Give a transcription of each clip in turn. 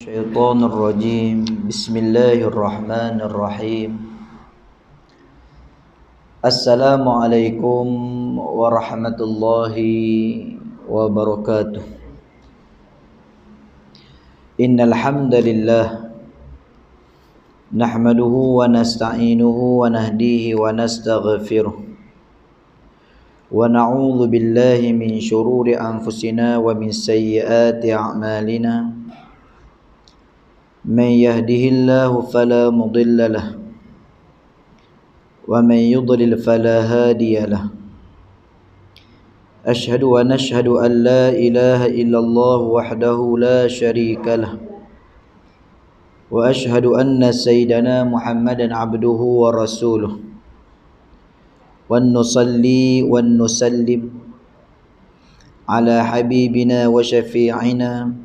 الشيطان الرجيم بسم الله الرحمن الرحيم السلام عليكم ورحمة الله وبركاته إن الحمد لله نحمده ونستعينه ونهديه ونستغفره ونعوذ بالله من شرور أنفسنا ومن سيئات أعمالنا من يهده الله فلا مضل له ومن يضلل فلا هادي له أشهد أن لا إله إلا الله وحده لا شريك له وأشهد أن سيدنا محمدا عبده ورسوله ونصلي ونسلم على حبيبنا وشفيعنا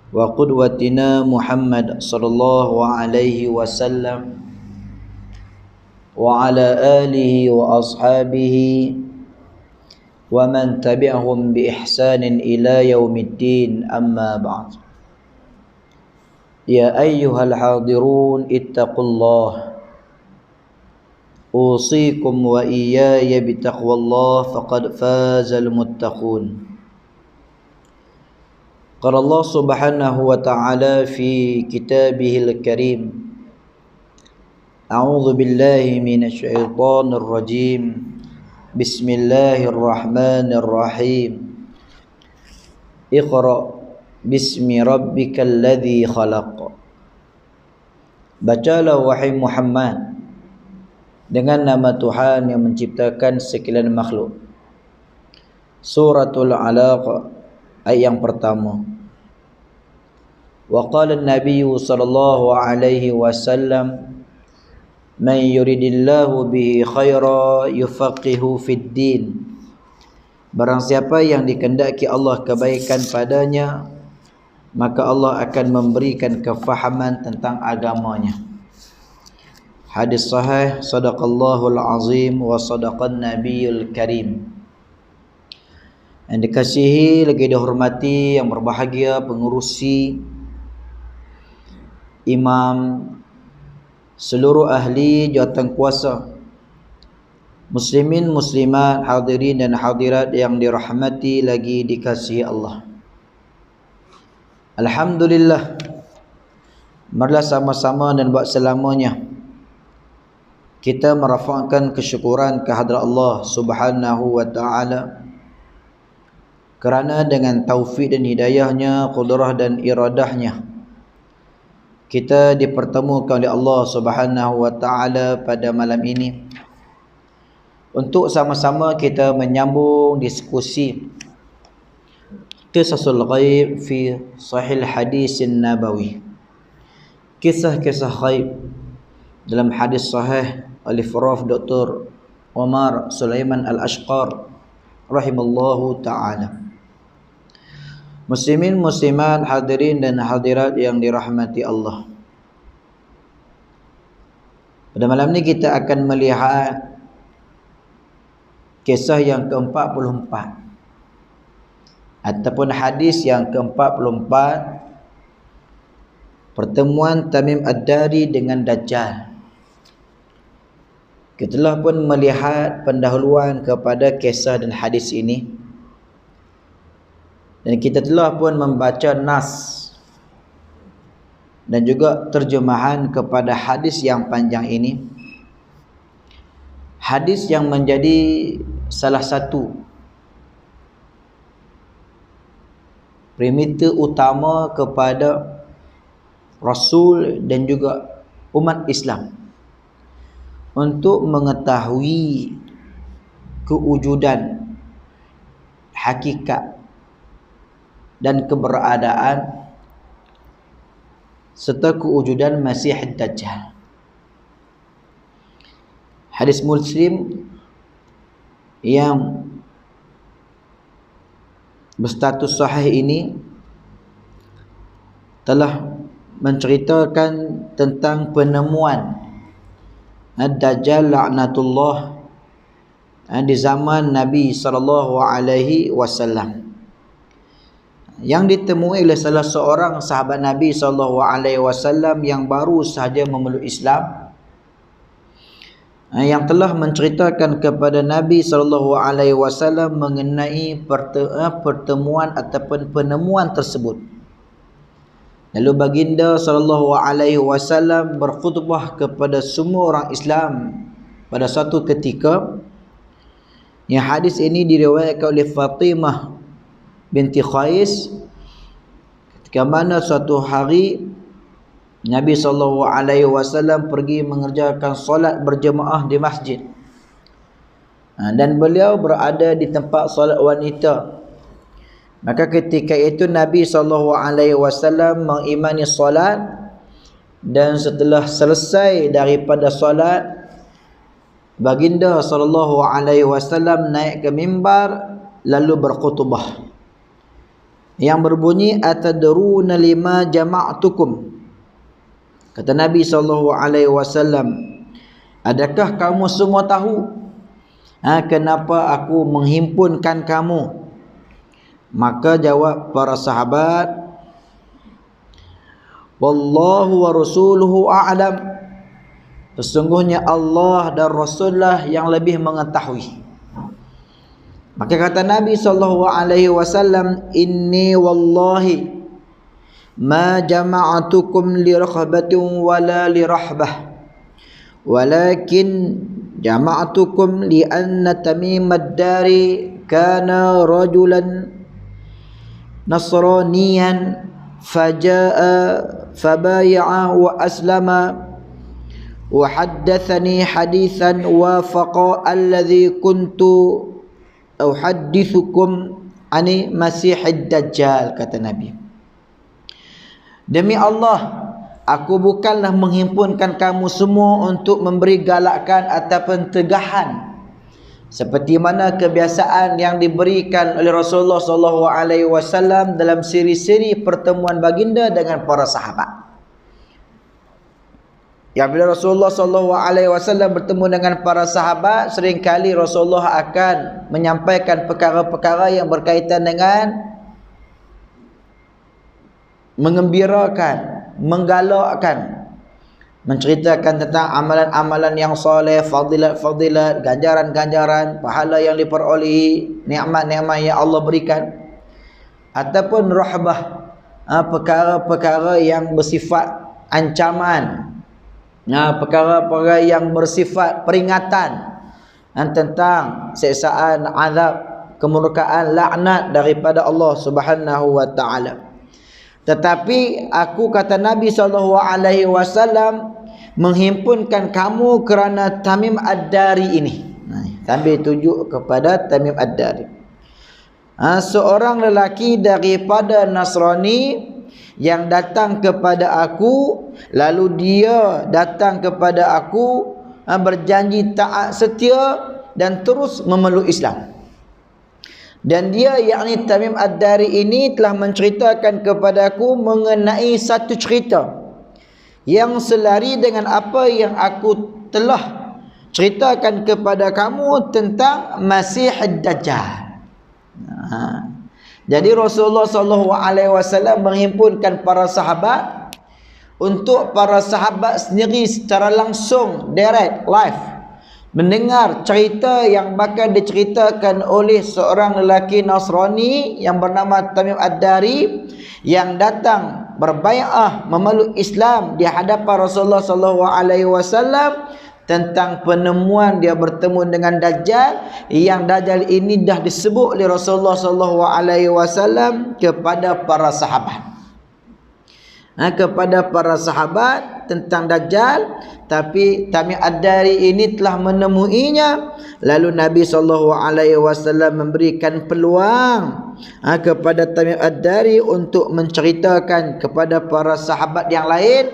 وقدوتنا محمد صلى الله عليه وسلم وعلى آله وأصحابه ومن تبعهم بإحسان إلى يوم الدين أما بعد يا أيها الحاضرون اتقوا الله أوصيكم وإياي بتقوى الله فقد فاز المتقون قال الله سبحانه وتعالى في كتابه الكريم أعوذ بالله من الشيطان الرجيم بسم الله الرحمن الرحيم اقرأ باسم ربك الذي خلق. Bacalah wahai Muhammad dengan nama Tuhan yang menciptakan sekalian makhluk. Suratul Alaq ayat yang pertama. Wa qala an-nabiy sallallahu alaihi wasallam man yuridillahu bihi khaira yufaqihu fid din. Barang siapa yang dikehendaki Allah kebaikan padanya, maka Allah akan memberikan kefahaman tentang agamanya. Hadis sahih, sadaqallahul azim wa sadaqan nabiyul karim. Yang dikasihi lagi dihormati yang berbahagia pengurusi, imam, seluruh ahli jawatan kuasa, muslimin muslimat, hadirin dan hadirat yang dirahmati lagi dikasihi Allah. Alhamdulillah, marilah sama-sama dan buat selamanya kita merafakkan kesyukuran kehadrat Allah Subhanahu wa taala, kerana dengan taufik dan hidayahnya, qudrah dan iradahnya, kita dipertemukan oleh Allah Subhanahu wa taala pada malam ini untuk sama-sama kita menyambung diskusi Qisasul Ghaib fi Sahih Hadis Nabawi. Kisah-kisah ghaib dalam hadis sahih oleh Prof. Dr. Omar Sulaiman Al-Ashqar rahimallahu ta'ala. Muslimin muslimat, hadirin dan hadirat yang dirahmati Allah. Pada malam ini kita akan melihat kisah yang ke-44 ataupun hadis yang ke-44, pertemuan Tamim Ad-Dari dengan Dajjal. Kita telah pun melihat pendahuluan kepada kisah dan hadis ini, dan kita telah pun membaca nas dan juga terjemahan kepada hadis yang panjang ini. Hadis yang menjadi salah satu premisa utama kepada Rasul dan juga umat Islam untuk mengetahui kewujudan, hakikat dan keberadaan serta kewujudan Masih Dajjal. Hadis Muslim yang berstatus sahih ini telah menceritakan tentang penemuan Ad-Dajjal laknatullah di zaman Nabi sallallahu alaihi wasallam. yang ditemui oleh salah seorang sahabat Nabi SAW yang baru sahaja memeluk Islam, yang telah menceritakan kepada Nabi SAW mengenai pertemuan ataupun penemuan tersebut. Lalu baginda SAW berkhutbah kepada semua orang Islam pada satu ketika. Yang hadis ini diriwayatkan oleh Fatimah binti Qais, ketika mana suatu hari Nabi SAW pergi mengerjakan solat berjemaah di masjid, dan beliau berada di tempat solat wanita. Maka ketika itu Nabi SAW mengimani solat, dan setelah selesai daripada solat, baginda SAW naik ke mimbar lalu berkhutbah yang berbunyi, atadruna lima jama'tukum. Kata Nabi SAW, adakah kamu semua tahu kenapa aku menghimpunkan kamu? Maka jawab para sahabat, wallahu wa rasuluhu a'lam, sesungguhnya Allah dan Rasulullah yang lebih mengetahui. Maka kata Nabi SAW, inni wallahi ma jama'atukum li raghbatin wala li rahbah, walakin jama'atukum li anna Tamim ad-Dari kana rajulan nasraniyan faja'a fabaya'a wa aslama wa haddathani hadithan wafaqa alladhi kuntu uhaddithukum ani Masihid Dajjal. Kata Nabi, demi Allah, aku bukanlah menghimpunkan kamu semua untuk memberi galakan ataupun tegahan seperti mana kebiasaan yang diberikan oleh Rasulullah SAW dalam siri-siri pertemuan baginda dengan para sahabat. Ya, bila Rasulullah SAW bertemu dengan para sahabat, seringkali Rasulullah akan menyampaikan perkara-perkara yang berkaitan dengan mengembirakan, menggalakkan, menceritakan tentang amalan-amalan yang soleh, fadilat-fadilat, ganjaran-ganjaran, pahala yang diperolehi, nikmat-nikmat yang Allah berikan, ataupun rahbah, perkara-perkara yang bersifat ancaman, perkara-perkara yang bersifat peringatan tentang siksaan, azab, kemurkaan, laknat daripada Allah Subhanahu wa taala. Tetapi aku, kata Nabi SAW, menghimpunkan kamu kerana Tamim ad-Dari ini. Sambil tunjuk kepada Tamim ad-Dari, seorang lelaki daripada Nasrani yang datang kepada aku, lalu dia datang kepada aku berjanji taat setia dan terus memeluk Islam. Dan dia, yakni Tamim ad-Dari ini, telah menceritakan kepada aku mengenai satu cerita yang selari dengan apa yang aku telah ceritakan kepada kamu tentang Masih Dajjal. Jadi Rasulullah SAW menghimpunkan para sahabat untuk para sahabat sendiri secara langsung, direct, live, mendengar cerita yang bakal diceritakan oleh seorang lelaki Nasrani yang bernama Tamim ad-Dari, yang datang berbai'ah memeluk Islam di hadapan Rasulullah SAW tentang penemuan dia bertemu dengan Dajjal, yang Dajjal ini dah disebut oleh Rasulullah SAW kepada para sahabat. Kepada para sahabat tentang Dajjal, tapi Tamim ad-Dari ini telah menemuinya. Lalu Nabi SAW memberikan peluang kepada Tamim ad-Dari untuk menceritakan kepada para sahabat yang lain,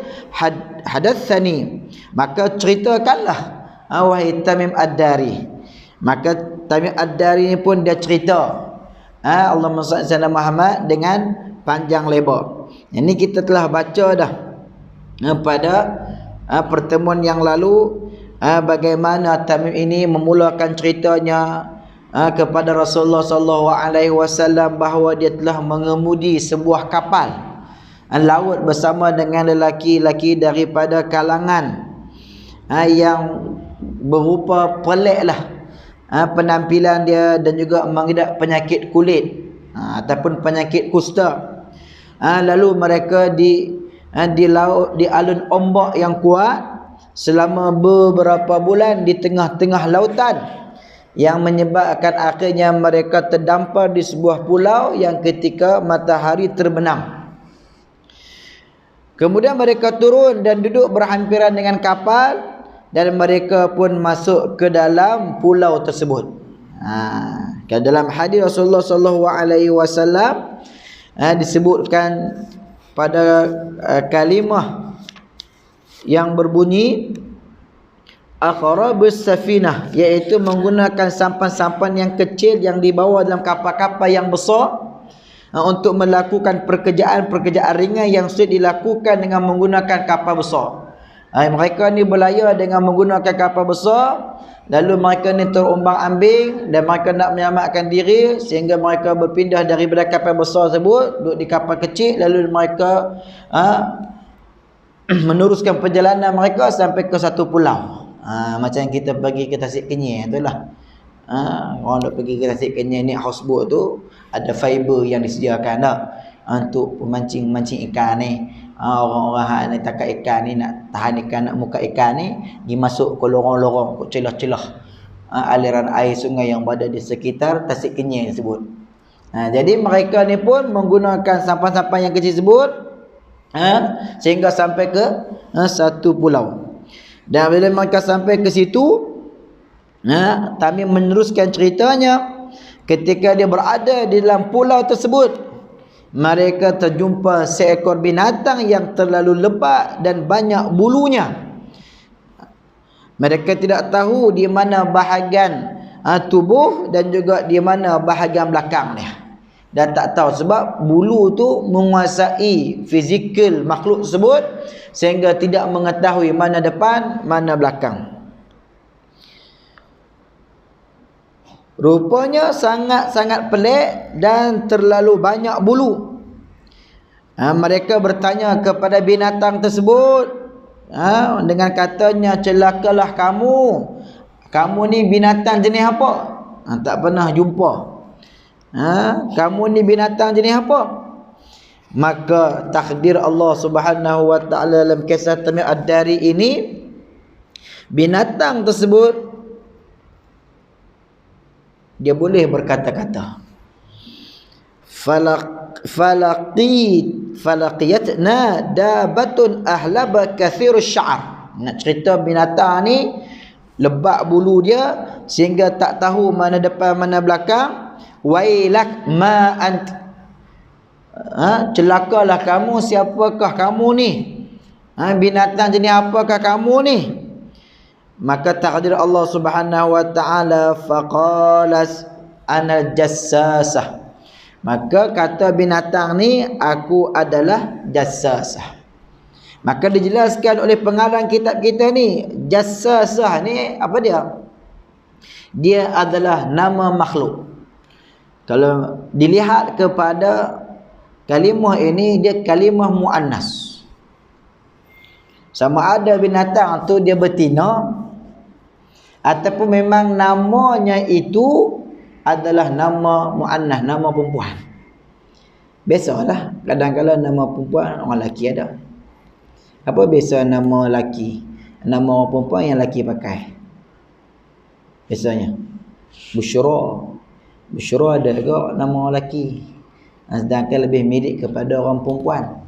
hadatsani, maka ceritakanlah wahai Tamim ad-Dari. Maka Tamim ad-Dari ini pun dia cerita, Allahumma salli ala Muhammad, dengan panjang lebar. Ini kita telah baca dah pada pertemuan yang lalu, bagaimana Tamim ini memulakan ceritanya kepada Rasulullah sallallahu alaihi wasallam bahawa dia telah mengemudi sebuah kapal laut bersama dengan lelaki-lelaki daripada kalangan yang berupa peliklah penampilan dia dan juga mengidap penyakit kulit ataupun penyakit kusta. Lalu mereka di laut, di alun ombak yang kuat selama beberapa bulan di tengah-tengah lautan, yang menyebabkan akhirnya mereka terdampar di sebuah pulau yang ketika matahari terbenam. Kemudian mereka turun dan duduk berhampiran dengan kapal, dan mereka pun masuk ke dalam pulau tersebut. Dalam hadis Rasulullah sallallahu alaihi wasallam disebutkan pada kalimah yang berbunyi akhrabus safinah, iaitu menggunakan sampan-sampan yang kecil yang dibawa dalam kapal-kapal yang besar untuk melakukan pekerjaan-pekerjaan ringan yang sulit dilakukan dengan menggunakan kapal besar. Mereka ni berlayar dengan menggunakan kapal besar, lalu mereka ni terombang-ambing dan mereka nak menyelamatkan diri, sehingga mereka berpindah daripada kapal besar tersebut duduk di kapal kecil, lalu mereka meneruskan perjalanan mereka sampai ke satu pulau. Macam kita pergi ke Tasik Kenyir itulah. Orang nak pergi ke Tasik Kenyir ni, houseboat tu ada fiber yang disediakan dah untuk memancing ikan ni. Orang-orang ni tangkap ikan ni, nak tahan ikan, nak muka ikan ni, dia masuk ke lorong-lorong, ke celah-celah aliran air sungai yang berada di sekitar Tasik Kenyir tersebut. Jadi mereka ni pun menggunakan sampan-sampan yang kecil tersebut sehingga sampai ke satu pulau. Dan bila mereka sampai ke situ, Tamim meneruskan ceritanya, ketika dia berada di dalam pulau tersebut, mereka terjumpa seekor binatang yang terlalu lebat dan banyak bulunya. Mereka tidak tahu di mana bahagian tubuh dan juga di mana bahagian belakang dia. Dan tak tahu sebab bulu tu menguasai fizikal makhluk tersebut, sehingga tidak mengetahui mana depan, mana belakang. Rupanya sangat-sangat pelik dan terlalu banyak bulu. Mereka bertanya kepada binatang tersebut dengan katanya, celakalah kamu. Kamu ni binatang jenis apa? Tak pernah jumpa. Kamu ni binatang jenis apa? Maka takdir Allah Subhanahu wa taala dalam kisah Tamim Ad-Dari ini, binatang tersebut dia boleh berkata-kata. Falaqiyatna dabatun ahlaba kathirus sya'ar. Nak cerita binatang ni lebat bulu dia sehingga tak tahu mana depan mana belakang. Wailak ma ant. Celakalah kamu, siapakah kamu ni? Binatang jenis apakah kamu ni? Maka takdir Allah Subhanahu wa taala, faqalas ana jassasah. Maka kata binatang ni, aku adalah jassasah. Maka dijelaskan oleh pengarang kitab kita ni, jassasah ni apa dia? Dia adalah nama makhluk. Kalau dilihat kepada kalimah ini, dia kalimah muannas. Sama ada binatang tu dia betina ataupun memang namanya itu adalah nama muannas, nama perempuan. Biasalah kadang-kadang nama perempuan orang lelaki ada. Apa biasa nama lelaki? Nama orang perempuan yang lelaki pakai. Biasanya Busyra. Busyra ada juga nama orang lelaki. Sedangkan lebih mirip kepada orang perempuan.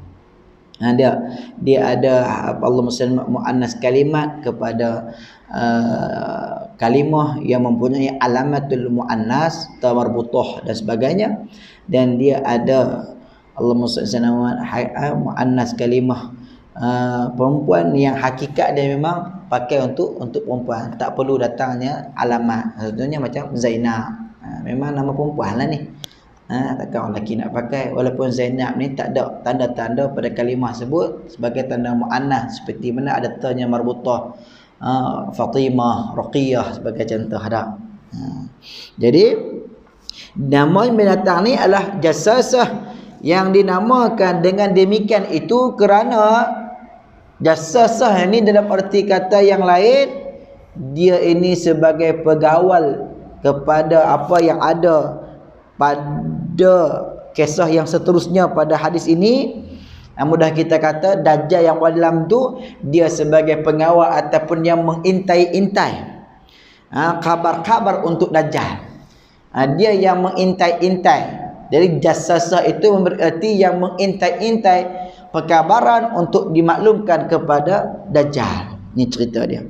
Dia ada Allah muannas kalimat kepada kalimah yang mempunyai alamatul muannas, tamarbutah dan sebagainya, dan dia ada Allah muannas kalimah perempuan yang hakikat dia memang pakai untuk perempuan, tak perlu datangnya alamat. Contohnya macam Zainab, memang nama perempuan lah ni. Takkan orang lelaki nak pakai. Walaupun Zainab ni tak ada tanda-tanda pada kalimah sebut sebagai tanda muannas, seperti mana ada tanya marbutah, Fatimah, Ruqiyah sebagai contoh ada. Jadi nama binatang ni adalah jassasah, yang dinamakan dengan demikian itu kerana jassasah ini dalam arti kata yang lain, dia ini sebagai pegawal kepada apa yang ada pada kisah yang seterusnya pada hadis ini. Mudah kita kata Dajjal yang dalam tu dia sebagai pengawal ataupun yang mengintai-intai khabar-khabar untuk Dajjal. Dia yang mengintai-intai. Jadi jassasah itu berarti yang mengintai-intai perkabaran untuk dimaklumkan kepada Dajjal. Ini cerita dia.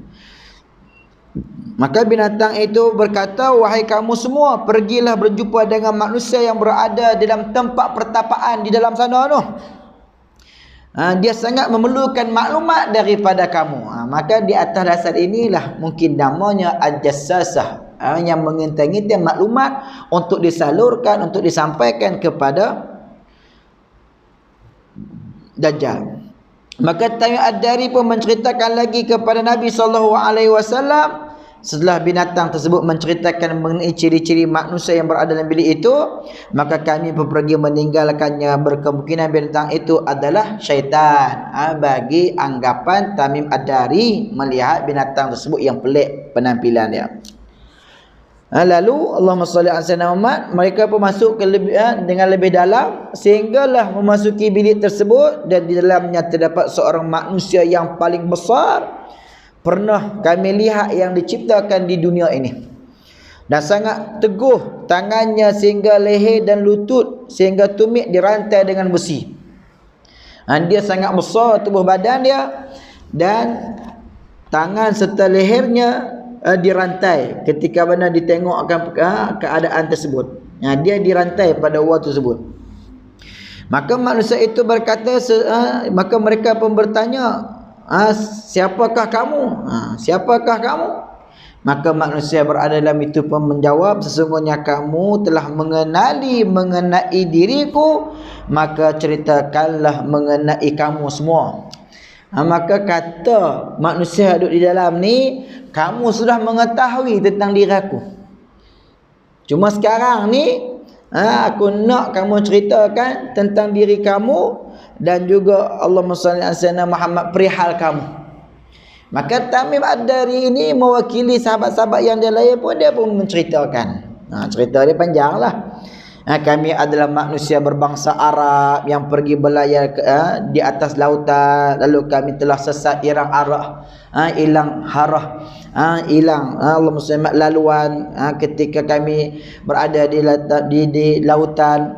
Maka binatang itu berkata, wahai kamu semua, pergilah berjumpa dengan manusia yang berada dalam tempat pertapaan di dalam sana tu. Dia sangat memerlukan maklumat daripada kamu. Maka di atas dasar inilah mungkin namanya al-jassasah, yang mengintai-intai maklumat untuk disalurkan, untuk disampaikan kepada Dajjal. Maka Tamim Ad-Dari pun menceritakan lagi kepada Nabi SAW setelah binatang tersebut menceritakan mengenai ciri-ciri manusia yang berada dalam bilik itu, maka kami pun pergi meninggalkannya. Berkemungkinan binatang itu adalah syaitan. Bagi anggapan Tamim Ad-Dari melihat binatang tersebut yang pelik penampilan dia. Lalu Allahumma salli ala sayyidina Muhammad, mereka pun masuk ke dengan lebih dalam sehinggalah memasuki bilik tersebut, dan di dalamnya terdapat seorang manusia yang paling besar pernah kami lihat yang diciptakan di dunia ini, dan sangat teguh tangannya sehingga leher dan lutut, sehingga tumit dirantai dengan besi. Dia sangat besar tubuh badan dia, dan tangan serta lehernya dirantai ketika mana ditengokkan keadaan tersebut. Dia dirantai pada waktu tersebut. Maka manusia itu berkata, maka mereka pun bertanya, siapakah kamu? Siapakah kamu? Maka manusia berada dalam itu pun menjawab, sesungguhnya kamu telah mengenai diriku, maka ceritakanlah mengenai kamu semua. Maka kata manusia duduk di dalam ni, kamu sudah mengetahui tentang diri aku. Cuma sekarang ni aku nak kamu ceritakan tentang diri kamu, dan juga Allahumma salli ala sayyidina Muhammad perihal kamu. Maka Tamim Ad-Dari ini mewakili sahabat-sahabat yang dia lain pun, dia pun menceritakan. Cerita dia panjang lah. Kami adalah manusia berbangsa Arab yang pergi berlayar di atas lautan, lalu kami telah sesat hilang arah, hilang harah, hilang Allahumma salli laluan ketika kami berada di lautan,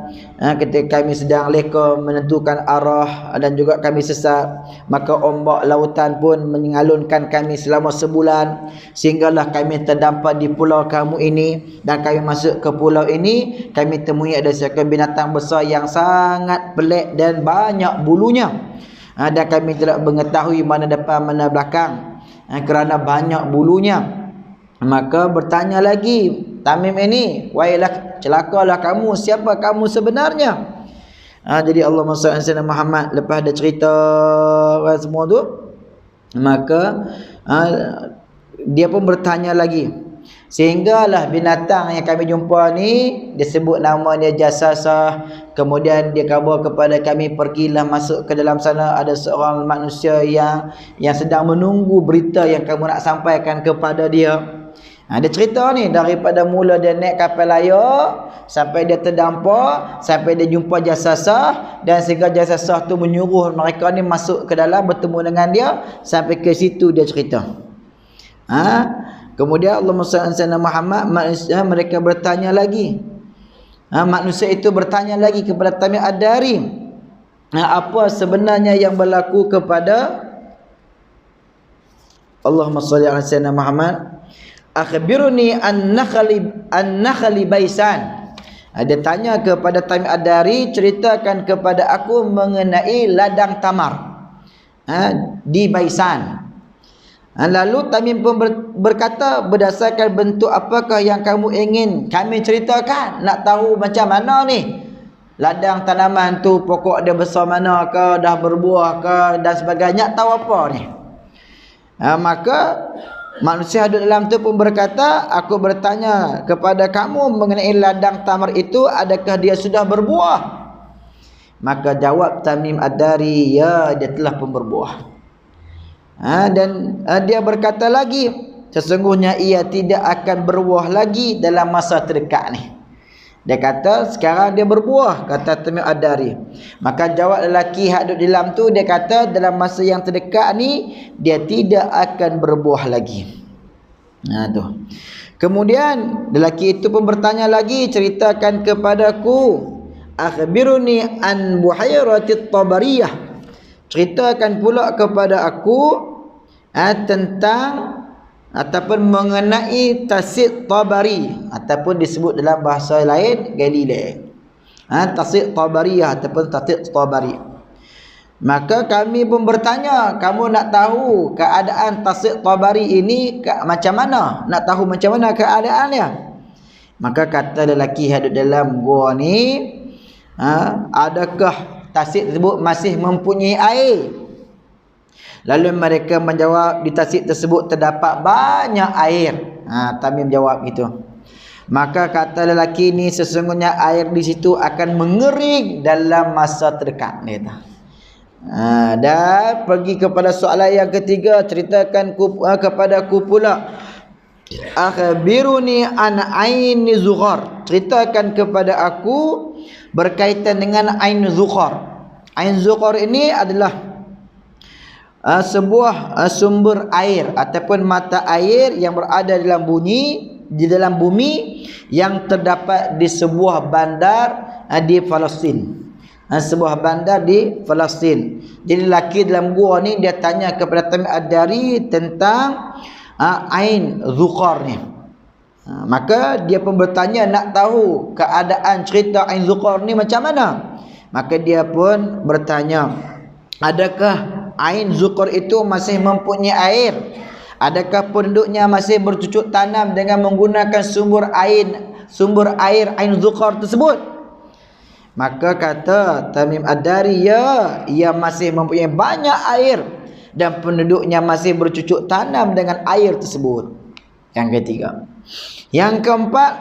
ketika kami sedang leka menentukan arah, dan juga kami sesat. Maka ombak lautan pun mengalunkan kami selama sebulan, sehinggalah kami terdampar di pulau kamu ini, dan kami masuk ke pulau ini, kami temui ada seekor binatang besar yang sangat pelik dan banyak bulunya, dan kami tidak mengetahui mana depan mana belakang kerana banyak bulunya. Maka bertanya lagi Tamim ini, wailah, celakalah kamu, siapa kamu sebenarnya? Jadi Allahumma salli ala sayyidina Muhammad lepas ada cerita semua tu, maka dia pun bertanya lagi, sehinggalah binatang yang kami jumpa ni disebut nama dia jassasah. Kemudian dia khabar kepada kami, pergilah masuk ke dalam sana, ada seorang manusia yang sedang menunggu berita yang kamu nak sampaikan kepada dia. Dia cerita ni daripada mula dia naik kapal layar sampai dia terdampar, sampai dia jumpa jassasah, dan sehingga jassasah tu menyuruh mereka ni masuk ke dalam bertemu dengan dia. Sampai ke situ dia cerita. Kemudian Allahumma salli ala sayyidina Muhammad, mereka bertanya lagi. Manusia itu bertanya lagi kepada Tamim Ad-Dari, apa sebenarnya yang berlaku kepada Allahumma salli ala sayyidina Muhammad, akhbiruni an-nakhli baisan. Dia tanya kepada Tamim Ad-Dari, ceritakan kepada aku mengenai ladang tamar di Baisan. Lalu Tamim pun berkata, berdasarkan bentuk apakah yang kamu ingin kami ceritakan? Nak tahu macam mana ni ladang tanaman tu, pokok dia besar mana ke, dah berbuah ke, dan sebagainya, tahu apa ni? Maka Manusia duduk dalam tu pun berkata, aku bertanya kepada kamu mengenai ladang tamar itu, adakah dia sudah berbuah? Maka jawab Tamim Ad-Dari, ya, dia telah pun berbuah. Dan dia berkata lagi, sesungguhnya ia tidak akan berbuah lagi dalam masa terdekat ni. Dia kata sekarang dia berbuah, kata Tamim Ad-Dari. Maka jawab lelaki hak duduk dalam tu, dia kata dalam masa yang terdekat ni dia tidak akan berbuah lagi. Tu. Kemudian lelaki itu pun bertanya lagi, ceritakan kepadaku, akhbiruni an buhairatit tabariyah, ceritakan pula kepada aku tentang ataupun mengenai Tasik Tabari, ataupun disebut dalam bahasa lain Galilei. Tasik Tabariyah ataupun Tasik Tabari. Maka kami pun bertanya, kamu nak tahu keadaan Tasik Tabari ini macam mana? Nak tahu macam mana keadaannya? Maka kata lelaki yang ada dalam gua ni, adakah tasik tersebut masih mempunyai air? Lalu mereka menjawab, di tasik tersebut terdapat banyak air. Tamim jawab gitu. Maka kata lelaki ni, sesungguhnya air di situ akan mengering dalam masa terdekat. Dia kata. Dan pergi kepada soalan yang ketiga, ceritakan kepadaku pula, akhbiruni an aini zughar, ceritakan kepada aku berkaitan dengan ain zughar. Ain zughar ini adalah sebuah sumber air ataupun mata air yang berada di dalam bumi yang terdapat di sebuah bandar di Palestin. Sebuah bandar di Palestin. Jadi lelaki dalam gua ni dia tanya kepada Tamim Ad-Dari tentang ain zughar ni. Maka dia pun bertanya nak tahu keadaan cerita ain zughar ni macam mana. Maka dia pun bertanya, adakah ain zughar itu masih mempunyai air? Adakah penduduknya masih bercucuk tanam dengan menggunakan sumber air ain zughar tersebut? Maka kata Tamim Ad-Dari, ya, ia masih mempunyai banyak air dan penduduknya masih bercucuk tanam dengan air tersebut. Yang ketiga. Yang keempat,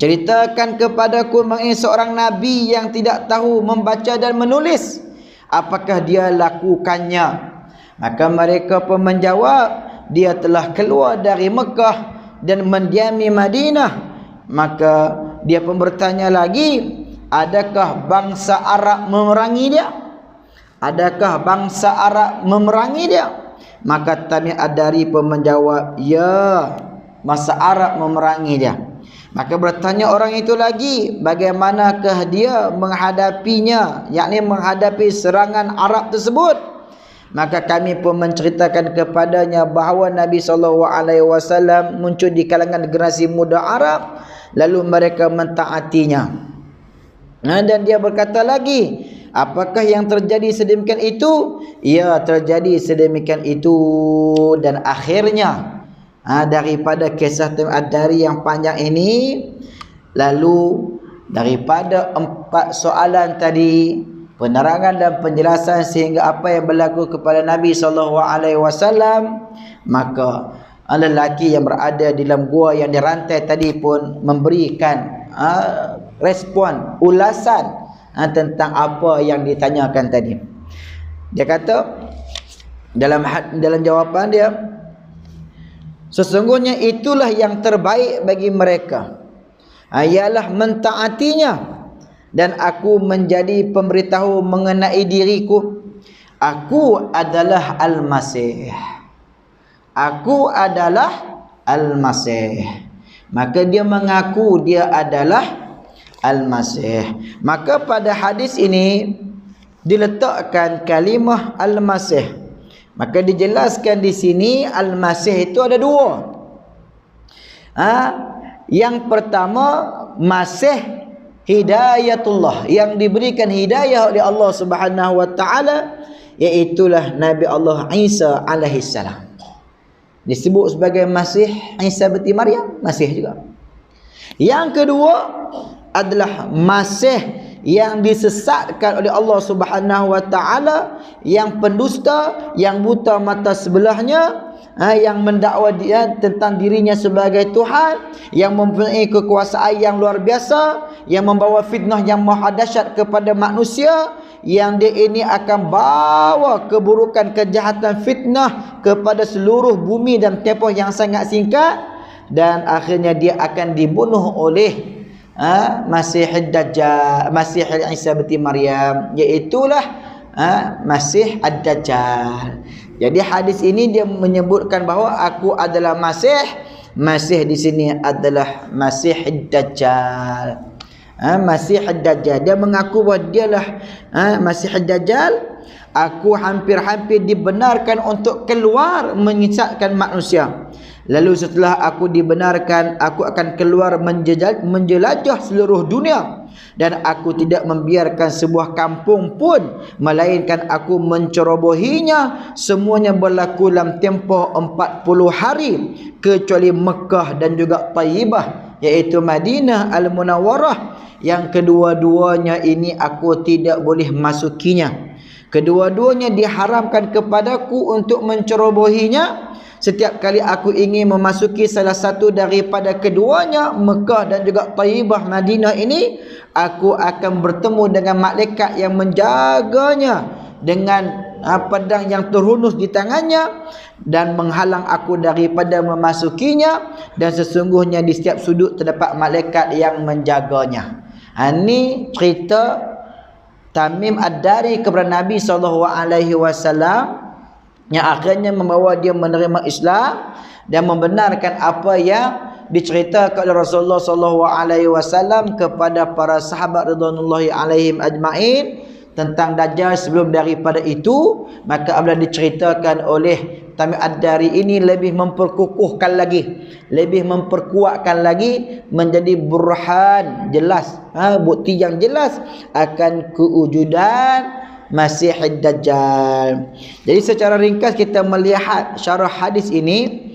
ceritakan kepadaku mengenai seorang Nabi yang tidak tahu membaca dan menulis, apakah dia lakukannya? Maka mereka pun menjawab, dia telah keluar dari Mekah dan mendiami Madinah. Maka dia pun bertanya lagi, adakah bangsa Arab memerangi dia? Adakah bangsa Arab memerangi dia? Maka Tamim Ad-Dari pun menjawab, ya, bangsa Arab memerangi dia. Maka bertanya orang itu lagi, bagaimanakah dia menghadapinya, yakni menghadapi serangan Arab tersebut? Maka kami pun menceritakan kepadanya bahawa Nabi SAW muncul di kalangan generasi muda Arab, lalu mereka mentaatinya. Dan dia berkata lagi, apakah yang terjadi sedemikian itu? Ya, terjadi sedemikian itu. Dan akhirnya daripada kisah Tamim Ad-Dari yang panjang ini, lalu daripada 4 soalan tadi, penerangan dan penjelasan sehingga apa yang berlaku kepada Nabi SAW, maka lelaki yang berada di dalam gua yang dirantai tadi pun memberikan respon, ulasan tentang apa yang ditanyakan tadi. Dia kata dalam jawapan dia, sesungguhnya itulah yang terbaik bagi mereka, ialah mentaatinya, dan aku menjadi pemberitahu mengenai diriku, aku adalah Al-Masih. Aku adalah Al-Masih. Maka dia mengaku dia adalah Al-Masih. Maka pada hadis ini diletakkan kalimah Al-Masih. Maka dijelaskan di sini Al-Masih itu ada 2. Yang pertama, Masih hidayatullah, yang diberikan hidayah oleh Allah Subhanahu wa taala, iaitulah Nabi Allah Isa alaihi salam. Disebut sebagai Masih Isa binti Maryam, Masih juga. Yang kedua adalah Masih yang disesatkan oleh Allah Subhanahu wa taala, yang pendusta, yang buta mata sebelahnya, yang mendakwa dia tentang dirinya sebagai Tuhan, yang mempunyai kekuasaan yang luar biasa, yang membawa fitnah yang maha dahsyat kepada manusia, yang dia ini akan bawa keburukan, kejahatan, fitnah kepada seluruh bumi dan tempoh yang sangat singkat, dan akhirnya dia akan dibunuh oleh Masih Ad-Dajjal, Masih Isa binti Maryam, iaitulah Masih Ad-Dajjal. Jadi hadis ini dia menyebutkan bahawa aku adalah Masih. Masih di sini adalah Masih Ad-Dajjal. Masih Ad-Dajjal, dia mengaku bahawa dialah Masih Ad-Dajjal. Aku hampir-hampir dibenarkan untuk keluar menyesatkan manusia. Lalu setelah aku dibenarkan, aku akan keluar menjelajah seluruh dunia, dan aku tidak membiarkan sebuah kampung pun, melainkan aku mencerobohinya. Semuanya berlaku dalam tempoh 40 hari, kecuali Mekah dan juga Taibah, iaitu Madinah Al-Munawwarah, yang kedua-duanya ini aku tidak boleh masukinya. Kedua-duanya diharamkan kepadaku untuk mencerobohinya. Setiap kali aku ingin memasuki salah satu daripada keduanya, Mekah dan juga Taibah, Madinah ini, aku akan bertemu dengan malaikat yang menjaganya dengan pedang yang terhunus di tangannya dan menghalang aku daripada memasukinya, dan sesungguhnya di setiap sudut terdapat malaikat yang menjaganya. Ini cerita Tamim Ad-Dari kepada Nabi SAW, yang akhirnya membawa dia menerima Islam dan membenarkan apa yang diceritakan oleh Rasulullah SAW kepada para sahabat radhiyallahu alaihim ajma'in tentang Dajjal. Sebelum daripada itu, maka apabila diceritakan oleh Tamim Ad-Dari ini, lebih memperkukuhkan lagi, lebih memperkuatkan lagi, menjadi burhan, jelas, bukti yang jelas akan kewujudan Masih Ad-Dajjal. Jadi secara ringkas kita melihat syarah hadis ini,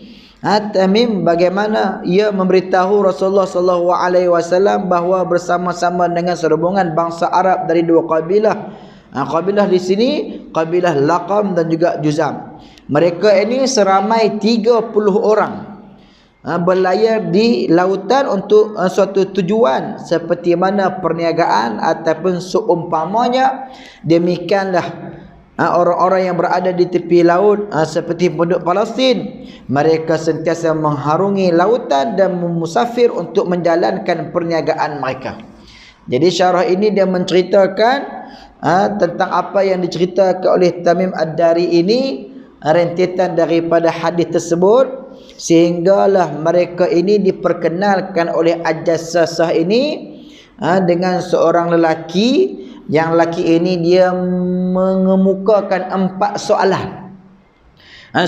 Tamim bagaimana ia memberitahu Rasulullah SAW bahawa bersama-sama dengan serombongan bangsa Arab dari dua kabilah. Kabilah di sini kabilah Laqam dan juga Juzam. Mereka ini seramai 30 orang, berlayar di lautan untuk suatu tujuan seperti mana perniagaan ataupun seumpamanya. Demikianlah orang-orang yang berada di tepi laut seperti penduduk Palestin, mereka sentiasa mengharungi lautan dan musafir untuk menjalankan perniagaan mereka. Jadi syarah ini dia menceritakan tentang apa yang diceritakan oleh Tamim Ad-Dari ini, rentetan daripada hadis tersebut, sehinggalah mereka ini diperkenalkan oleh Al-Jassasah ini dengan seorang lelaki, yang lelaki ini dia mengemukakan 4 soalan.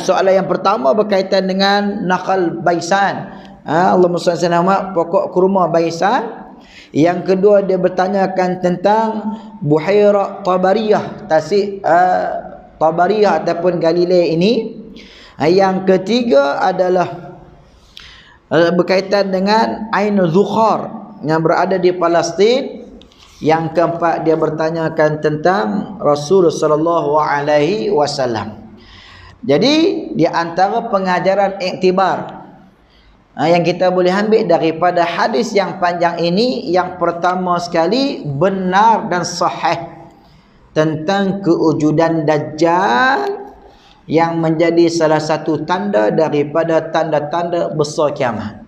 Soalan yang pertama berkaitan dengan nakal baisan, Allahumma salli ala Muhammad, pokok kurma baisan. Yang kedua dia bertanyakan tentang Buhairah Tabariyah, tasik Tabariyah ataupun Galilea ini. Yang ketiga adalah berkaitan dengan Ain Zukhar yang berada di Palestin. Yang keempat dia bertanyakan tentang Rasulullah sallallahu alaihi wasallam. Jadi di antara pengajaran iktibar yang kita boleh ambil daripada hadis yang panjang ini, yang pertama sekali, benar dan sahih tentang kewujudan Dajjal yang menjadi salah satu tanda daripada tanda-tanda besar kiamat.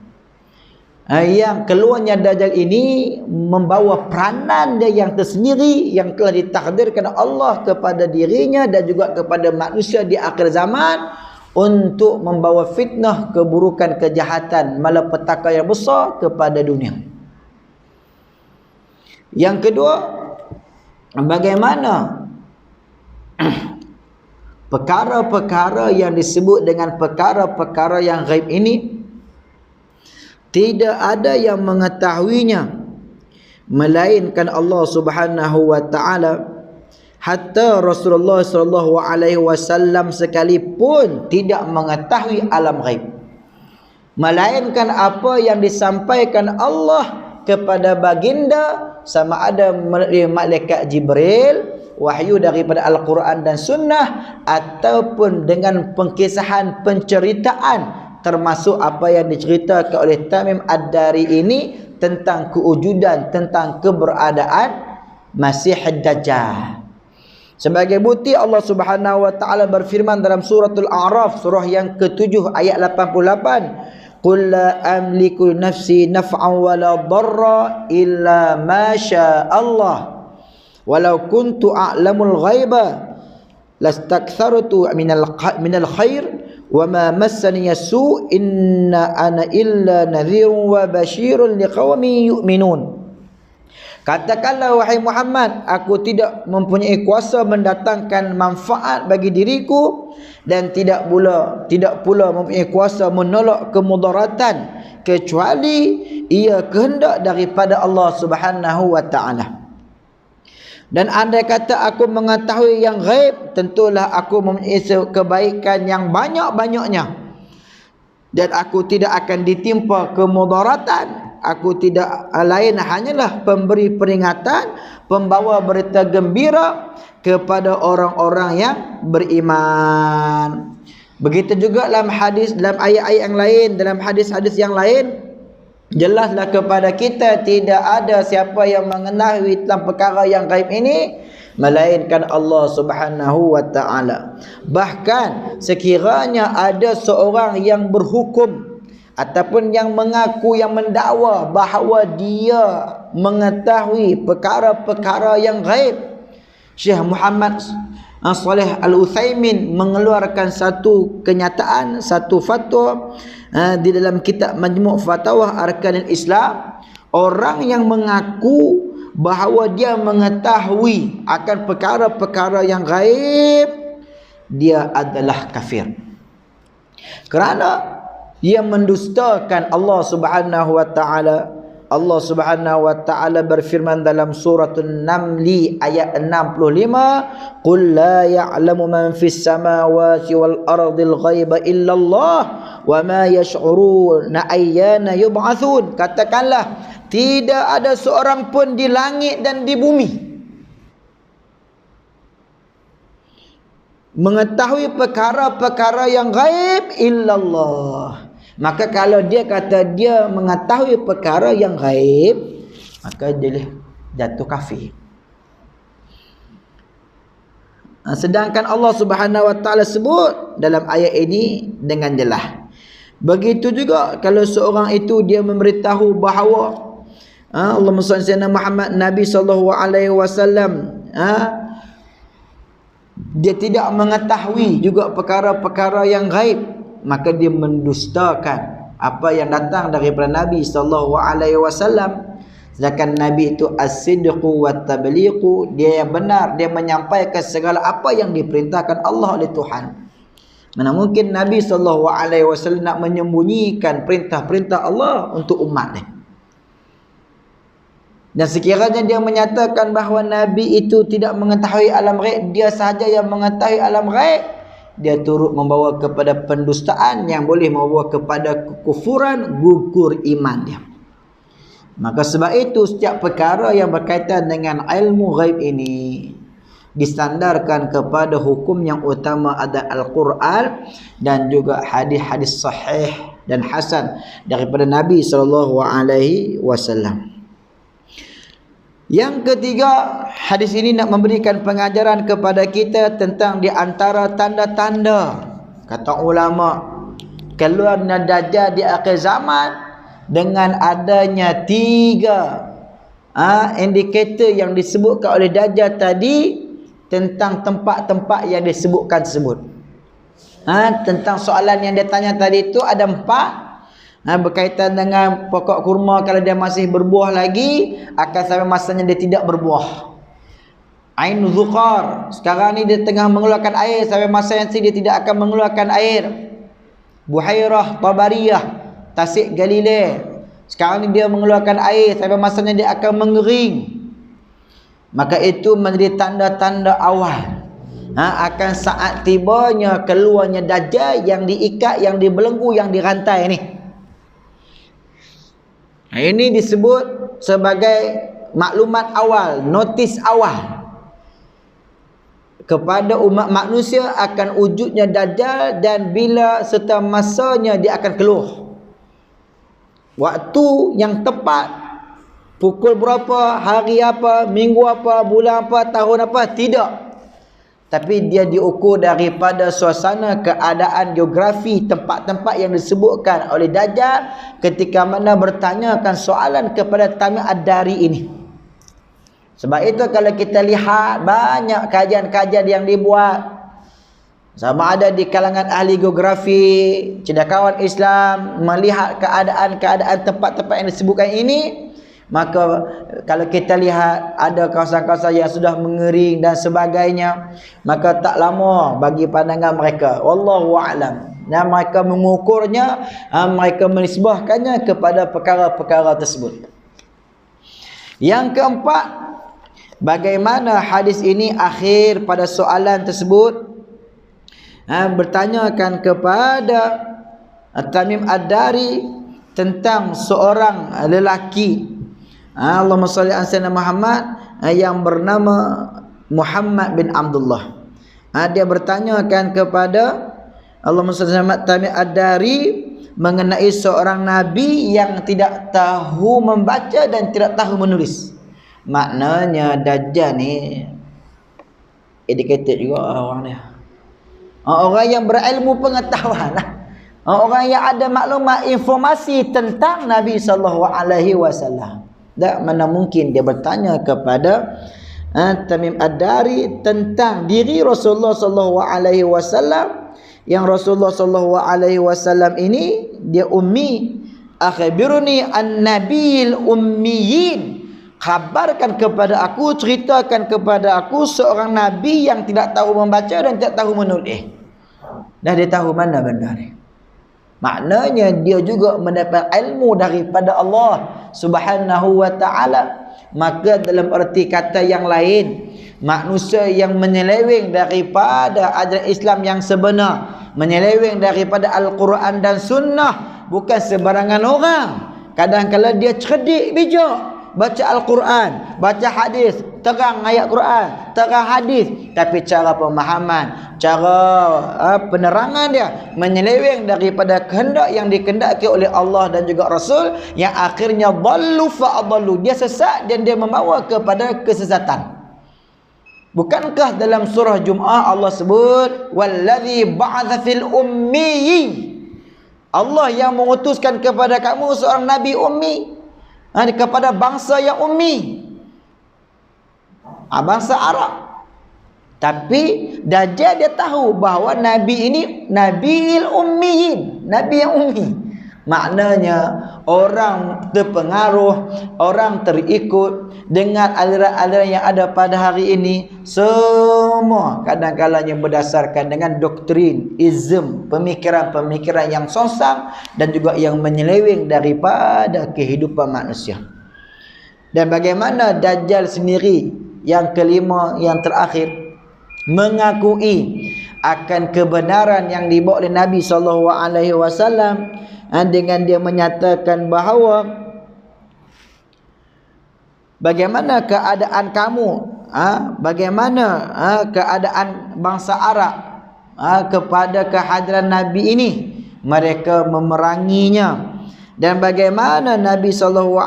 Yang keluarnya Dajjal ini membawa peranan dia yang tersendiri, yang telah ditakdirkan Allah kepada dirinya dan juga kepada manusia di akhir zaman, untuk membawa fitnah, keburukan, kejahatan, malapetaka yang besar kepada dunia. Yang kedua, bagaimana perkara-perkara yang disebut dengan perkara-perkara yang ghaib ini tidak ada yang mengetahuinya melainkan Allah Subhanahu wa taala. Hatta Rasulullah sallallahu alaihi wasallam sekalipun tidak mengetahui alam ghaib, melainkan apa yang disampaikan Allah kepada baginda, sama ada malaikat Jibril wahyu daripada Al-Quran dan Sunnah, ataupun dengan pengkisahan penceritaan termasuk apa yang diceritakan oleh Tamim Ad-Dari ini tentang kewujudan, tentang keberadaan Masih Ad-Dajjal. Sebagai bukti Allah Subhanahu wa taala berfirman dalam suratul A'raf, surah yang ke-7 ayat 88, qul la amliku nafsi naf'an wala darra illa ma syaa Allah walau kuntu a'lamul ghaiba lastakthartu minal khair wa ma massani yasu inna ana illa nadhirun wa basyirun liqaumin yu'minun. Katakanlah wahai Muhammad, aku tidak mempunyai kuasa mendatangkan manfaat bagi diriku dan tidak pula mempunyai kuasa menolak kemudaratan kecuali ia kehendak daripada Allah Subhanahu wa taala. Dan andai kata aku mengetahui yang ghaib, tentulah aku mempunyai kebaikan yang banyak-banyaknya dan aku tidak akan ditimpa kemudaratan. Aku tidak lain hanyalah pemberi peringatan, pembawa berita gembira kepada orang-orang yang beriman. Begitu juga dalam hadis, dalam ayat-ayat yang lain, dalam hadis-hadis yang lain, jelaslah kepada kita tidak ada siapa yang mengetahui tentang perkara yang gaib ini melainkan Allah Subhanahu wa taala. Bahkan sekiranya ada seorang yang berhukum ataupun yang mengaku, yang mendakwa bahawa dia mengetahui perkara-perkara yang gaib, Syekh Muhammad Saleh Al-Utsaimin mengeluarkan satu kenyataan, satu fatwa di dalam kitab Majmu' Fatawa Arkanil Islam. Orang yang mengaku bahawa dia mengetahui akan perkara-perkara yang gaib, dia adalah kafir, kerana ia mendustakan Allah Subhanahu wa taala. Allah Subhanahu wa taala berfirman dalam surah An-Naml ayat 65, qul la ya'lamu man fis samawati wal ardil ghaiba illa Allah wa ma yash'uruna ayyana yub'atsun. Katakanlah, tidak ada seorang pun di langit dan di bumi mengetahui perkara-perkara yang gaib illallah. Maka kalau dia kata dia mengetahui perkara yang gaib, maka dia jatuh kafir. Sedangkan Allah Subhanahu wa taala sebut dalam ayat ini dengan jelas. Begitu juga kalau seorang itu dia memberitahu bahawa Allahumma salli ala Muhammad, Nabi sallallahu alaihi wasallam dia tidak mengetahui juga perkara-perkara yang gaib, maka dia mendustakan apa yang datang daripada Nabi sallallahu alaihi wasallam. Sedangkan Nabi itu as-sidqu wat tabliqu, dia yang benar, dia menyampaikan segala apa yang diperintahkan Allah oleh Tuhan. Mana mungkin Nabi sallallahu alaihi wasallam nak menyembunyikan perintah-perintah Allah untuk umat dia. Dan sekiranya dia menyatakan bahawa Nabi itu tidak mengetahui alam ghaib, dia sahaja yang mengetahui alam ghaib, dia turut membawa kepada pendustaan yang boleh membawa kepada kekufuran, gugur iman dia. Maka sebab itu setiap perkara yang berkaitan dengan ilmu ghaib ini disandarkan kepada hukum yang utama, ada Al-Quran dan juga hadis-hadis sahih dan hasan daripada Nabi SAW. Yang ketiga, hadis ini nak memberikan pengajaran kepada kita tentang di antara tanda-tanda, kata ulama, keluarnya Dajjal di akhir zaman dengan adanya 3 indikator yang disebutkan oleh Dajjal tadi tentang tempat-tempat yang disebutkan tersebut. Tentang soalan yang dia tanya tadi itu ada 4. Berkaitan dengan pokok kurma, kalau dia masih berbuah lagi akan sampai masanya dia tidak berbuah. Ain Zuqar, sekarang ni dia tengah mengeluarkan air, sampai masa yang dia tidak akan mengeluarkan air. Buhairah Tabariyah, Tasik Galilei, sekarang ni dia mengeluarkan air, sampai masanya dia akan mengering. Maka itu menjadi tanda-tanda awal akan saat tibanya keluarnya Dajjal yang diikat, yang dibelenggu, yang dirantai ni. Ini disebut sebagai maklumat awal, notis awal. kepada umat manusia akan wujudnya Dajjal dan bila serta masanya dia akan keluar. Waktu yang tepat, pukul berapa, hari apa, minggu apa, bulan apa, tahun apa, tidak. Tapi dia diukur daripada suasana, keadaan, geografi, tempat-tempat yang disebutkan oleh Dajjal ketika mana bertanyakan soalan kepada Tamim Ad-Dari ini. Sebab itu kalau kita lihat banyak kajian-kajian yang dibuat, sama ada di kalangan ahli geografi, cendekiawan Islam, melihat keadaan-keadaan tempat-tempat yang disebutkan ini, maka kalau kita lihat ada kawasan-kawasan yang sudah mengering dan sebagainya, maka tak lama bagi pandangan mereka, wallahu a'lam, dan mereka mengukurnya, mereka menisbahkannya kepada perkara-perkara tersebut. Yang keempat, bagaimana hadis ini akhir pada soalan tersebut, bertanyakan kepada Tamim Ad-Dari tentang seorang lelaki, Allahumma salli ala sayyidina Muhammad, yang bernama Muhammad bin Abdullah. Dia bertanyakan kepada Allahumma salli ala Muhammad Tamim Ad-Dari mengenai seorang nabi yang tidak tahu membaca dan tidak tahu menulis. Maknanya Dajjal ni educated juga orang dia. Orang yang berilmu pengetahuan lah. Orang yang ada maklumat informasi tentang Nabi SAW. Tak mana mungkin dia bertanya kepada Tamim Ad-Dari tentang diri Rasulullah SAW, yang Rasulullah SAW ini dia ummi. Akhbiruni an-nabiyil ummiyin, khabarkan kepada aku, ceritakan kepada aku seorang nabi yang tidak tahu membaca dan tidak tahu menulis. Dah dia tahu mana benda ni. Maknanya dia juga mendapat ilmu daripada Allah Subhanahu wa ta'ala. Maka dalam erti kata yang lain, manusia yang menyeleweng daripada ajaran Islam yang sebenar, menyeleweng daripada Al-Quran dan Sunnah, bukan sebarangan orang. Kadang-kadang dia cerdik, bijak, baca Al-Quran, baca hadis, terang ayat Quran, terang hadis, tapi cara pemahaman, cara penerangan dia menyeleweng daripada kehendak yang dikehendaki oleh Allah dan juga Rasul, yang akhirnya dhallu fa'adhallu, dia sesat dan dia membawa kepada kesesatan. Bukankah dalam surah Jum'ah Allah sebut wallazi ba'atha fil ummiyin, Allah yang mengutuskan kepada kamu seorang nabi ummi, kepada bangsa yang ummi, bangsa Arab. Tapi Dajjal dia tahu bahawa nabi ini nabiil ummiyin, nabi yang ummi. Maknanya orang terpengaruh, orang terikut dengan aliran-aliran yang ada pada hari ini, semua kadang-kadang yang berdasarkan dengan doktrin ism, pemikiran-pemikiran yang sonsang dan juga yang menyeleweng daripada kehidupan manusia. Dan bagaimana Dajjal sendiri, yang kelima, yang terakhir, mengakui akan kebenaran yang dibawa oleh Nabi SAW, dengan dia menyatakan bahawa bagaimana keadaan kamu, bagaimana keadaan bangsa Arab kepada kehadiran Nabi ini, mereka memeranginya, dan bagaimana Nabi SAW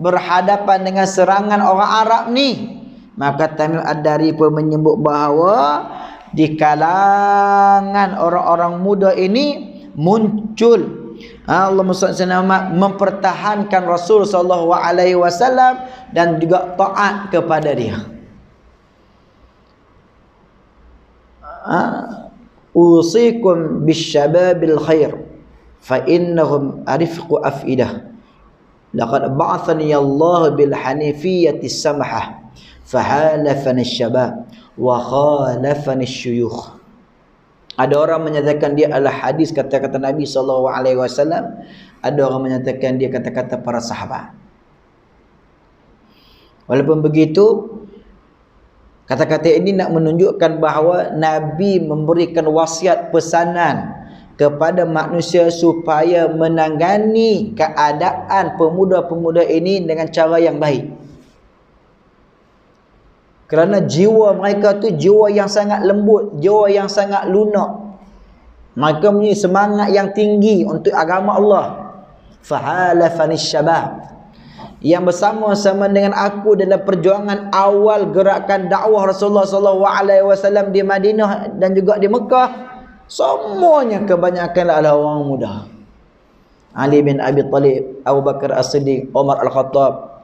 berhadapan dengan serangan orang Arab ni. Maka Tamim Ad-Dari pun menyebut bahawa di kalangan orang-orang muda ini muncul Allahumma salli ala Muhammad, mempertahankan Rasul SAW dan juga taat kepada dia. Usikum bisyababil khair fa innahum arifqu afidah, laqad ba'athani Allah bil hanifiyyati samhah fahalafani syabab wa khalafani syuyukh. Ada orang menyatakan dia adalah hadis kata-kata Nabi SAW. Ada orang menyatakan dia kata-kata para sahabat. Walaupun begitu, kata-kata ini nak menunjukkan bahawa Nabi memberikan wasiat pesanan kepada manusia supaya menangani keadaan pemuda-pemuda ini dengan cara yang baik. Kerana jiwa mereka tu jiwa yang sangat lembut, jiwa yang sangat lunak. Mereka punya semangat yang tinggi untuk agama Allah. Fahalafani syabab, yang bersama-sama dengan aku dalam perjuangan awal gerakan dakwah Rasulullah SAW di Madinah dan juga di Mekah, semuanya kebanyakan adalah orang muda. Ali bin Abi Talib, Abu Bakar As-Siddiq, Umar Al-Khattab,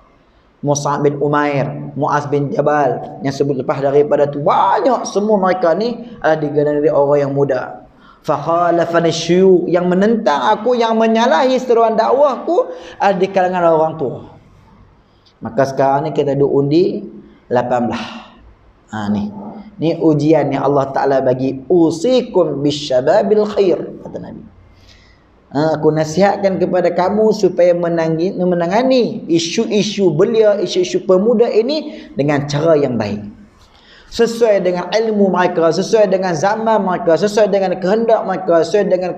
Mus'ab bin Umair, Muaz bin Jabal, yang sebut lepas daripada tu banyak. Semua mereka ni adalah digelar dari orang yang muda. Fakhalafani syuyukh, yang menentang aku, yang menyalahi seruan dakwahku ada di kalangan orang tua. Maka sekarang ni kita duk undi 18. Ni ujian yang Allah Ta'ala bagi. Usikum bisyababil khair, kata Nabi. Aku nasihatkan kepada kamu supaya menangani isu-isu belia, isu-isu pemuda ini dengan cara yang baik, sesuai dengan ilmu mereka, sesuai dengan zaman mereka, sesuai dengan kehendak mereka, sesuai dengan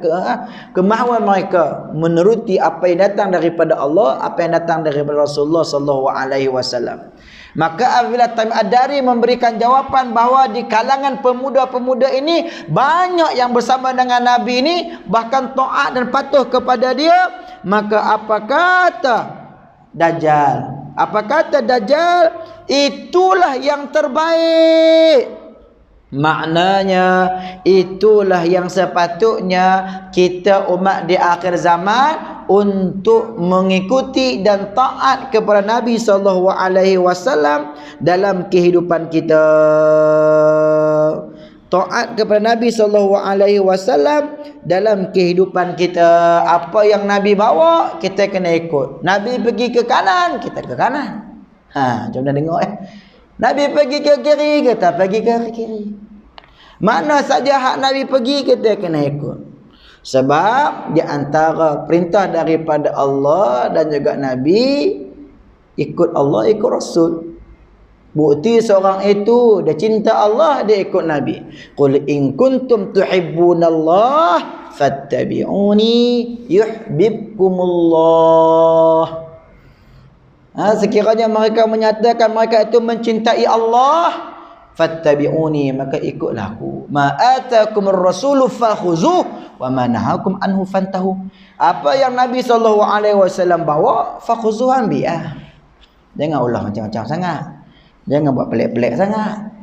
kemahuan mereka, menuruti apa yang datang daripada Allah, apa yang datang daripada Rasulullah sallallahu alaihi wasallam. Maka apabila Tamim Ad-Dari memberikan jawapan bahawa di kalangan pemuda-pemuda ini banyak yang bersama dengan Nabi ini, bahkan taat dan patuh kepada dia, maka apa kata Dajjal? Apa kata Dajjal? Itulah yang terbaik. Maknanya itulah yang sepatutnya kita umat di akhir zaman untuk mengikuti dan taat kepada Nabi SAW dalam kehidupan kita. Taat kepada Nabi SAW dalam kehidupan kita. Apa yang Nabi bawa, kita kena ikut. Nabi pergi ke kanan, kita ke kanan. Jom dah dengar Nabi pergi ke kiri, kita pergi ke kiri. Mana saja hak Nabi pergi, kita kena ikut. Sebab di antara perintah daripada Allah dan juga Nabi, ikut Allah, ikut Rasul. Bukti seorang itu dia cinta Allah, dia ikut Nabi. Qul in kuntum tuhibbunallah fattabi'uni yuhibbukumullah. Sekiranya mereka menyatakan mereka itu mencintai Allah, fattabi'uni, maka ikutlah aku. Ma atakumur rasulu fakhuzuh wa ma nahakum anhu fantahu. Apa yang Nabi SAW bawa, fakhuzuhan bi'ah. Jangan ulah macam-macam sangat. Jangan buat pelik-pelik sangat.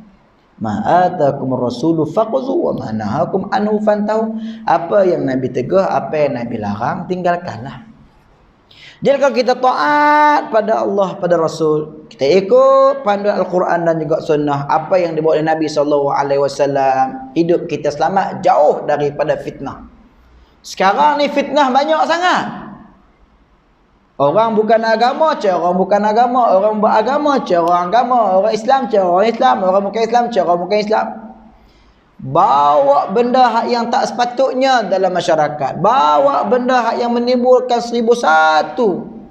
Ma atakumur rasulu fakhuzuh wa ma nahakum anhu fantahu. Apa yang Nabi tegur, apa yang Nabi larang, tinggalkanlah. Jadi kalau kita taat pada Allah, pada Rasul, kita ikut panduan Al-Quran dan juga Sunnah, apa yang dibawa oleh Nabi SAW, hidup kita selamat, jauh daripada fitnah. Sekarang ni fitnah banyak sangat. Orang bukan agama, orang bukan agama, orang beragama, orang agama, orang Islam, orang Islam, orang bukan Islam, orang bukan Islam. Bawa benda yang tak sepatutnya dalam masyarakat. Bawa benda yang menimbulkan 1001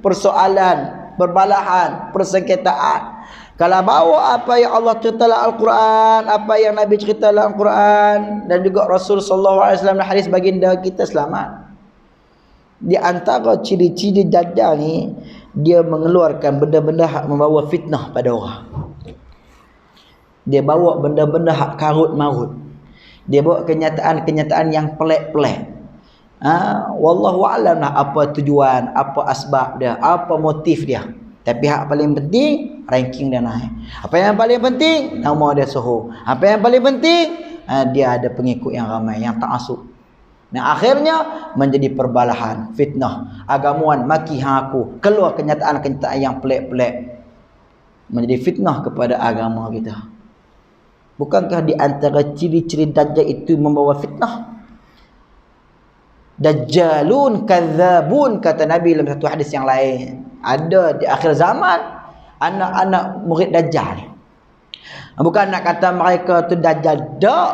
persoalan, perbalahan, persengketaan. Kalau bawa apa yang Allah cerita dalam Al-Quran, apa yang Nabi cerita dalam Al-Quran, dan juga Rasul SAW dalam hadis baginda, kita selamat. Di antara ciri-ciri Dajjal ni, dia mengeluarkan benda-benda yang membawa fitnah pada orang. Dia bawa benda-benda hak karut marut. Dia bawa kenyataan-kenyataan yang pelik-pelik. Wallahu a'lam lah apa tujuan, apa asbab dia, apa motif dia. Tapi hak paling penting, ranking dia naik. Apa yang paling penting, nama dia suhu. Apa yang paling penting, dia ada pengikut yang ramai, yang ta'assub. Nah, akhirnya menjadi perbalahan, fitnah, agamuan, maki hang aku. Keluar kenyataan-kenyataan yang pelik-pelik. Menjadi fitnah kepada agama kita. Bukankah di antara ciri-ciri Dajjal itu membawa fitnah? Dajjalun kadzabun, kata Nabi dalam satu hadis yang lain. Ada di akhir zaman anak-anak murid Dajjal. Bukan nak kata mereka tu Dajjal, tak.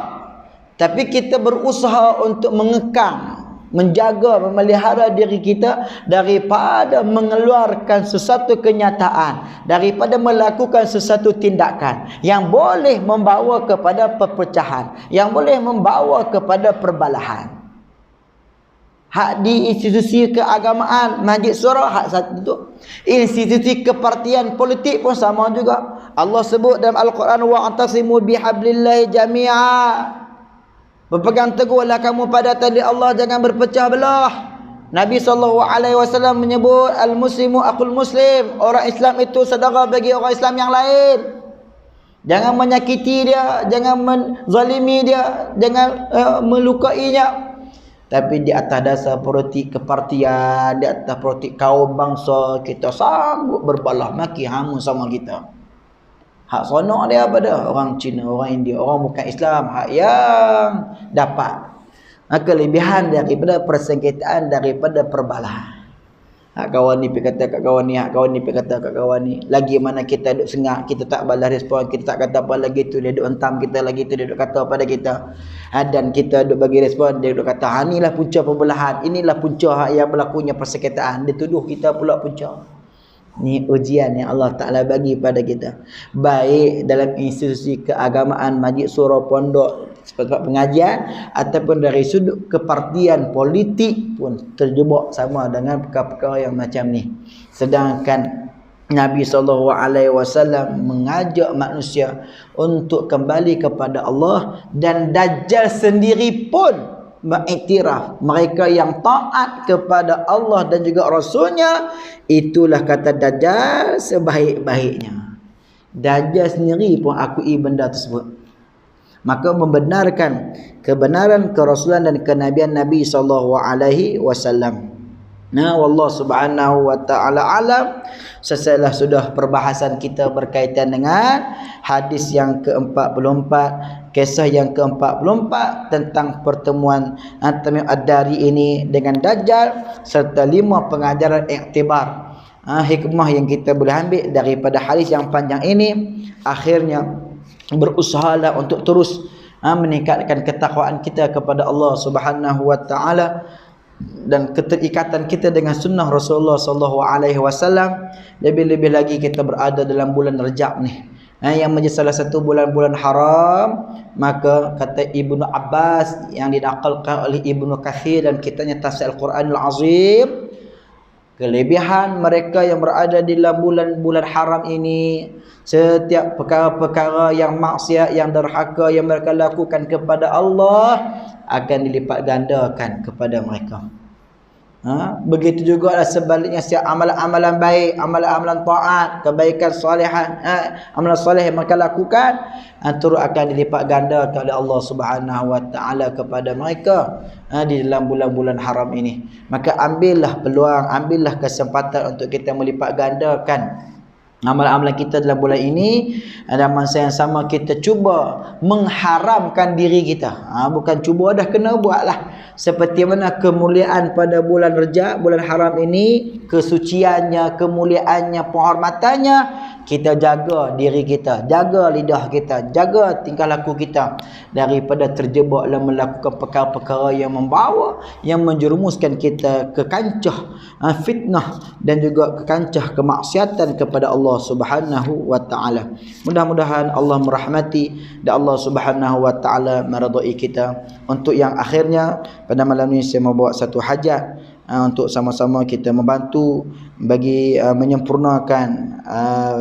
Tapi kita berusaha untuk mengekang, menjaga, memelihara diri kita daripada mengeluarkan sesuatu kenyataan, daripada melakukan sesuatu tindakan yang boleh membawa kepada perpecahan, yang boleh membawa kepada perbalahan. Hak di institusi keagamaan, Majlis Surah, hak satu tu. Institusi kepartian politik pun sama juga. Allah sebut dalam Al-Quran, wa'tasimu bihablillahi jami'a. Berpegang teguhlah kamu pada tali Allah, jangan berpecah belah. Nabi SAW menyebut al-muslimu aqul muslim. Orang Islam itu saudara bagi orang Islam yang lain. Jangan menyakiti dia, jangan menzalimi dia, jangan melukainya. Tapi di atas dasar politik kepartian, di atas politik kaum bangsa, kita sanggup berbalah maki hamun sama kita. Hak sonok dia pada orang Cina, orang India, orang bukan Islam, hak yang dapat. Kelebihan daripada persengketaan, daripada perbalahan. Hak kawan ni pergi kata kat kawan ni, hak kawan ni pergi kata kat kawan ni. Lagi mana kita duduk sengak, kita tak balas respon, kita tak kata apa lagi tu, dia duduk hentam kita lagi tu, dia duduk kata pada kita. Dan kita duduk bagi respon, dia duduk kata, inilah punca pembelahan, inilah punca hak yang berlakunya persengketaan. Dia tuduh kita pula punca. Ni ujian yang Allah Ta'ala bagi pada kita. Baik dalam institusi keagamaan, majlis surau, pondok, tempat pengajian, ataupun dari sudut kepartian politik pun terjebak sama dengan perkara-perkara yang macam ni. Sedangkan Nabi SAW mengajak manusia untuk kembali kepada Allah, dan Dajjal sendiri pun mengiktiraf mereka yang taat kepada Allah dan juga Rasulnya, itulah kata Dajjal sebaik-baiknya. Dajjal sendiri pun akui benda tersebut. Maka membenarkan kebenaran kerasulan dan kenabian Nabi SAW. Nah, wallahu subhanahu wa ta'ala alam. Setelah sudah perbahasan kita berkaitan dengan hadis yang ke-44, kisah yang ke-44 tentang pertemuan Tamim Ad-Dari ini dengan Dajjal, serta 5 pengajaran iktibar, hikmah yang kita boleh ambil daripada hadis yang panjang ini. Akhirnya berusahalah untuk terus meningkatkan ketakwaan kita kepada Allah Subhanahu wa ta'ala, dan keterikatan kita dengan sunnah Rasulullah SAW. Lebih-lebih lagi kita berada dalam bulan Rajab ni, yang menjadi salah satu bulan-bulan haram. Maka kata Ibnu Abbas yang dinakalkan oleh Ibnu Katsir dan kitabnya Tafsir Al-Quranul Azim, kelebihan mereka yang berada di dalam bulan-bulan haram ini, setiap perkara-perkara yang maksiat, yang derhaka yang mereka lakukan kepada Allah akan dilipat gandakan kepada mereka. Begitu juga sebaliknya, setiap amalan-amalan baik, amalan-amalan taat, kebaikan solehan, amalan soleh yang mereka lakukan, turut akan dilipat gandakan oleh Allah Subhanahu wa ta'ala kepada mereka di dalam bulan-bulan haram ini. Maka ambillah peluang, ambillah kesempatan untuk kita melipat gandakan amalan-amalan kita dalam bulan ini. Dan masa yang sama kita cuba mengharamkan diri kita. Bukan cuba, dah kena buatlah. Seperti mana kemuliaan pada bulan Rajab, bulan haram ini, kesuciannya, kemuliaannya, penghormatannya, kita jaga diri kita, jaga lidah kita, jaga tingkah laku kita daripada terjebak dalam melakukan perkara-perkara yang membawa, yang menjerumuskan kita ke kancah fitnah dan juga ke kancah kemaksiatan kepada Allah Subhanahu wa ta'ala. Mudah-mudahan Allah merahmati dan Allah Subhanahu wa ta'ala meridai kita. Untuk yang akhirnya, pada malam ini saya membawa satu hajat untuk sama-sama kita membantu bagi menyempurnakan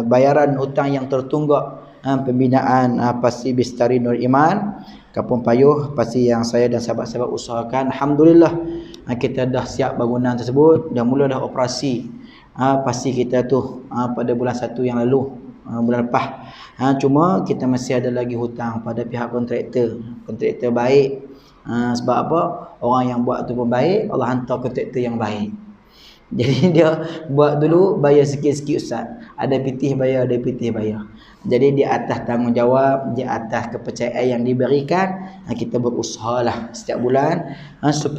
bayaran hutang yang tertunggak pembinaan Pasti Bistari Nur Iman Kampung Payuh, pasti yang saya dan sahabat-sahabat usahakan. Alhamdulillah kita dah siap bangunan tersebut, dah mula dah operasi pasti kita tu pada bulan 1 yang lalu, bulan lepas. Cuma kita masih ada lagi hutang pada pihak kontraktor. Kontraktor baik. Sebab apa? Orang yang buat tu pun baik, Allah hantar kontraktor yang baik. Jadi dia buat dulu, bayar sikit-sikit ustaz. Ada pitih bayar, ada pitih bayar. Jadi di atas tanggungjawab, di atas kepercayaan yang diberikan, kita berusahalah setiap bulan 10,000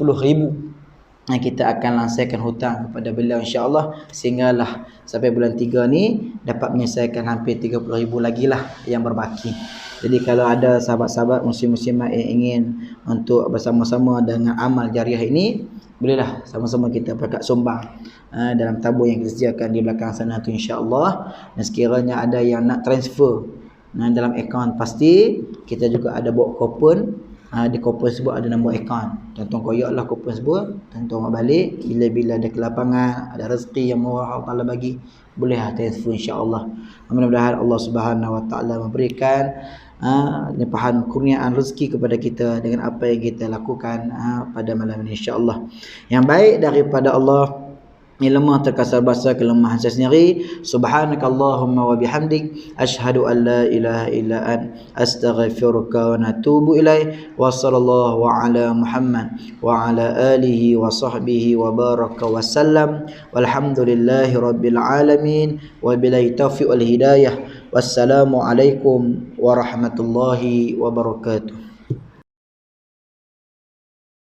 kita akan langsaikan hutang kepada beliau insya-Allah, sehinggalah sampai bulan 3 ni dapat menyelesaikan hampir 30,000 lagi lah yang berbaki. Jadi kalau ada sahabat-sahabat muslim-muslimat yang ingin untuk bersama-sama dengan amal jariah ini, bolehlah sama-sama kita berkat sumbang dalam tabung yang kita sediakan di belakang sana tu insya-Allah. Dan sekiranya ada yang nak transfer dalam akaun Pasti, kita juga ada bawa kupon di kupon sebut ada nombor akaun. Tuan-tuan koyaklah kupon sebut, tuan-tuan balik bila-bila ada kelapangan, ada rezeki yang murah Allah Taala bagi, boleh transfer insya-Allah. Mudah-mudahan Allah Subhanahu Wa Taala memberikan limpahan kurniaan rezeki kepada kita dengan apa yang kita lakukan pada malam ini insya-Allah. Yang baik daripada Allah, yang lemah terkasar bahasa kelemahan saya sendiri. Subhanakallahumma wa bihamdik asyhadu an la ilaha illa an astaghfiruka wa natubu ilaih. Wa sallallahu ala Muhammad wa ala alihi wa sahbihi wa baraka wa sallam. Walhamdulillahi rabbil alamin wa billahi taufiq wal hidayah. Wassalamu alaikum warahmatullahi wabarakatuh.